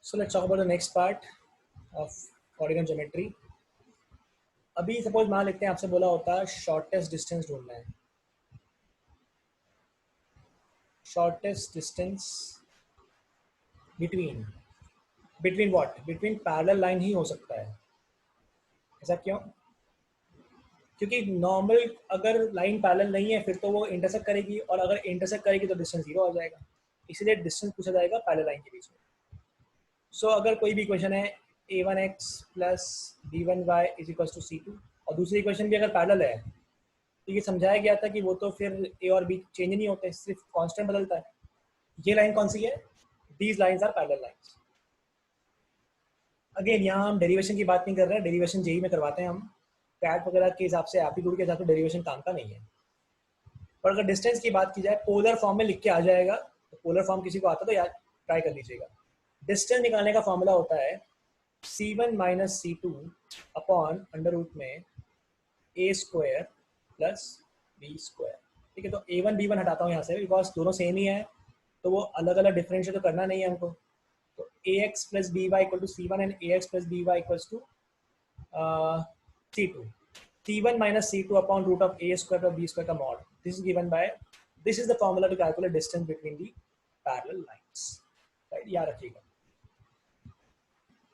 So let's talk about the next part of coordinate geometry. अभी suppose मान लेते हैं आपसे बोला होता है शॉर्टेस्ट डिस्टेंस ढूंढना है. Shortest distance between what? Between parallel line ही हो सकता है. ऐसा क्यों? क्योंकि नॉर्मल अगर लाइन पैरेलल नहीं है फिर तो वो इंटरसेक्ट करेगी, और अगर इंटरसेक्ट करेगी तो डिस्टेंस जीरो आ जाएगा. इसीलिए डिस्टेंस पूछा जाएगा पैरेलल लाइन के बीच में. सो अगर कोई भी इक्वेशन है a1x plus b1y is equal to c2 और दूसरी इक्वेशन भी अगर पैरेलल है तो ये समझाया गया था कि वो तो फिर a और b चेंज नहीं होते, सिर्फ कांस्टेंट बदलता है. ये लाइन कौन सी है? These lines are parallel lines. Again यहाँ हम डेरिवेशन की बात नहीं कर रहे हैं, डेरिवेशन जेई में करवाते हैं हम. कैट वगैरह के हिसाब से, एप्टीट्यूड के हिसाब से डेरिवेशन काम का नहीं है. पर अगर डिस्टेंस की बात की जाए पोलर फॉर्म में लिख के आ जाएगा, तो पोलर फॉर्म किसी को आता तो यार ट्राई कर लीजिएगा. डिस्टेंस निकालने का फॉर्मूला होता है c1 minus c2 upon under root में a square plus b square. ठीक है, तो a1 b1 हटाता हूँ यहाँ से बिकॉज दोनों सेम ही है, तो वो अलग अलग डिफरेंशियल तो करना नहीं है हमको. तो ax plus B Y equal to c1 and ax plus B Y equal to c2. c1 minus c2 upon root of a square plus b square का mod. This is given by, this is the formula to calculate distance between the parallel lines. Right? याद रखिएगा.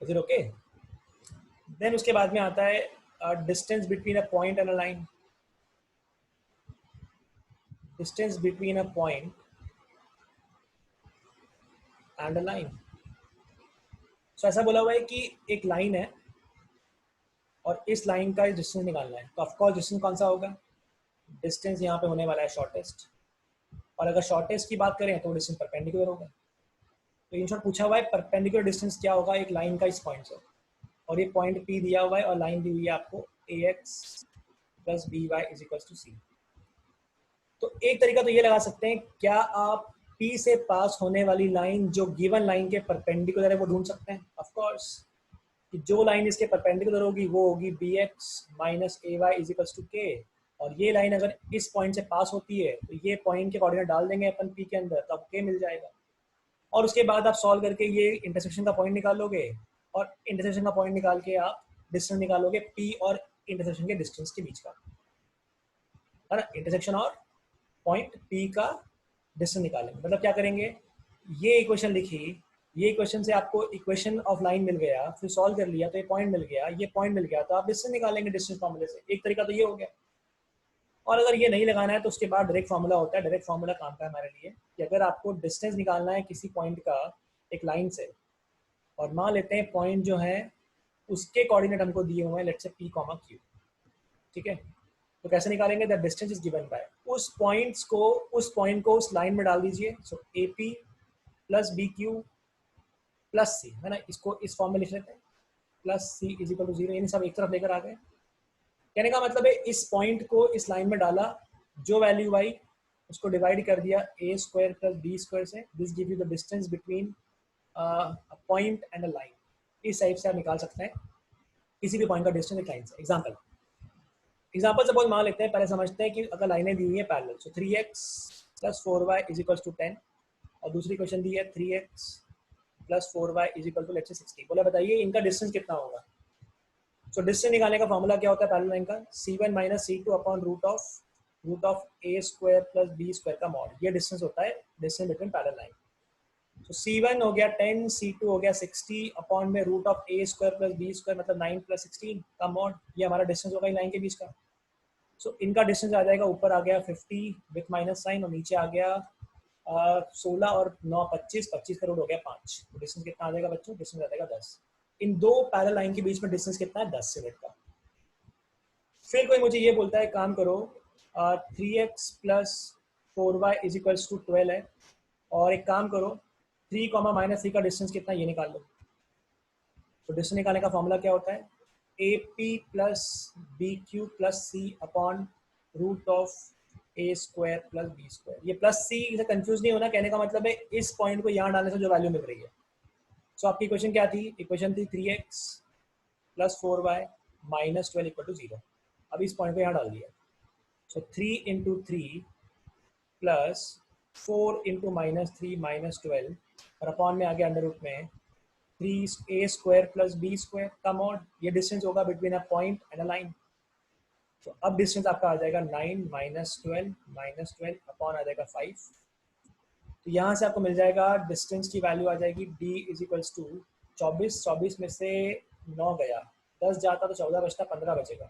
Is it okay? Then उसके बाद में आता है distance between a point and a line. Distance between a point and a line. So ऐसा बोला हुआ है कि एक लाइन है और इस लाइन का डिस्टेंस निकालना है. तो ऑफकोर्स डिस्टेंस कौन सा होगा? डिस्टेंस यहाँ पे होने वाला है शॉर्टेस्ट, और अगर शॉर्टेस्ट की बात करें तो डिस्टेंस परपेंडिकुलर होगा. तो इन शॉर्ट पूछा हुआ है परपेंडिकुलर डिस्टेंस क्या होगा एक लाइन का इस पॉइंट से, और ये पॉइंट P दिया हुआ है और लाइन दी हुई है आपको ax plus B Y is equal to C. तो एक तरीका तो ये लगा सकते हैं, क्या आप P से पास होने वाली लाइन जो गिवन लाइन के परपेंडिकुलर है वो ढूंढ सकते हैं? ऑफ कोर्स, कि जो लाइन इसके परपेंडिकुलर होगी वो होगी bx minus A Y is equal to K, और ये लाइन अगर इस पॉइंट से पास होती है तो ये पॉइंट के कोऑर्डिनेट डाल देंगे अपन P के अंदर, तो आपको k मिल जाएगा. और उसके बाद आप सॉल्व करके ये इंटरसेक्शन का पॉइंट निकाल लोगे, और इंटरसेक्शन का पॉइंट निकाल के आप डिस्टेंस निकालोगे P और इंटरसेक्शन के डिस्टेंस के बीच का, है ना. इंटरसेक्शन और पॉइंट P का डिस्टेंस निकालेंगे. मतलब क्या करेंगे, ये इक्वेशन लिखी, ये इक्वेशन से आपको इक्वेशन ऑफ लाइन मिल गया, फिर सॉल्व कर लिया तो ये पॉइंट मिल गया, ये पॉइंट मिल गया, तो आप डिस्टेंस निकालेंगे डिस्टेंस फॉर्मूले से. एक तरीका तो ये हो गया. और अगर ये नहीं लगाना है तो उसके बाद डायरेक्ट फार्मूला होता है. डायरेक्ट फार्मूला काम का है हमारे लिए कि अगर आपको डिस्टेंस निकालना है किसी पॉइंट का एक लाइन से, और मान लेते हैं पॉइंट जो है उसके कोऑर्डिनेट हमको दिए हुए हैं, लेट्स से P, Q. ठीक है, तो कैसे निकालेंगे? The distance is given by उस पॉइंट को उस लाइन में डाल दीजिए. सो AP plus BQ plus C, है ना. इसको इस फॉर्म में लिख लेते हैं, plus C is equal to 0. यानी सब एक तरफ लेकर आ गए. कहने का मतलब है इस पॉइंट को इस लाइन में डाला, जो वैल्यू आई उसको डिवाइड कर दिया a square plus b square से. This give you the distance between a point and a line. इस टाइप से आप निकाल सकते हैं किसी भी पॉइंट का डिस्टेंस एक लाइन से. एग्जाम्पल सपोज मान लेते हैं, पहले समझते हैं कि अगर लाइनें दी हुई है parallel, so 3x plus 4y is equal to 10, और दूसरी क्वेश्चन दी है 3x plus 4y is equal to let's say 60. बोला बताइए इनका डिस्टेंस कितना होगा. सो डिस्टेंस निकालने का फॉर्मूला क्या होता है पैरेलल लाइन का? c1 minus c2 upon root of a square plus b square का मॉड. ये डिस्टेंस होता है distance between parallel line. So c1 हो गया 10, c2 हो गया 60 अपॉन में root of a square plus b square मतलब 9 प्लस 16 का मॉड. ये हमारा डिस्टेंस होगा लाइन के बीच का. सो इनका डिस्टेंस आ जाएगा, ऊपर आ गया 50 विथ माइनस साइन, और नीचे आ गया 16 और 9 25, 25 का रूट हो गया 5. तो डिस्टेंस कितना आ जाएगा बच्चों? डिस्टेंस आ जाएगा 10. इन दो पैरेलल लाइन के बीच में डिस्टेंस कितना है? 10 यूनिट का. फिर कोई मुझे ये बोलता है काम करो 3x plus 4y is equals to 12 है, और एक काम करो 3 माइनस 3 का डिस्टेंस कितना ये निकाल लो. तो डिस्टेंस निकालने का फॉर्मूला क्या होता है? AP plus BQ plus C upon root of a square plus b square. ये प्लस C से कंफ्यूज नहीं होना. कहने का मतलब है इस पॉइंट को यहाँ डालने से जो वैल्यू मिल रही है. सो आपकी इक्वेशन क्या थी? इक्वेशन थी 3x plus 4y minus 12 equal to 0. अब इस पॉइंट को यहाँ डाल दिया. सो 3 into 3 plus 4 into minus 3 minus 12, और अपॉन में आ गया अंडर रूट में 3a² + b² का मॉड, ये डिस्टेंस होगा between a point and a line. तो अब डिस्टेंस आपका आ जाएगा 9 - 12 अपॉन आ जाएगा 5। तो यहाँ से आपको मिल जाएगा डिस्टेंस की वैल्यू आ जाएगी d = 24 में से 9 गया, 10 जाता तो 14 बचता, 15 बचेगा,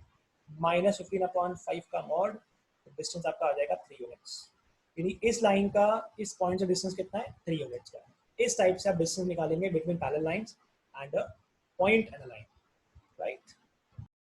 -15/5 का मॉड, डिस्टेंस आपका आ जाएगा 3 यूनिट्स। यानी इस लाइन का इस पॉइंट से डिस्टेंस कितना है, 3 यूनिट्स का है। इस टाइप से आप डिस्टेंस निकालेंगे between parallel lines and a point and a line, right.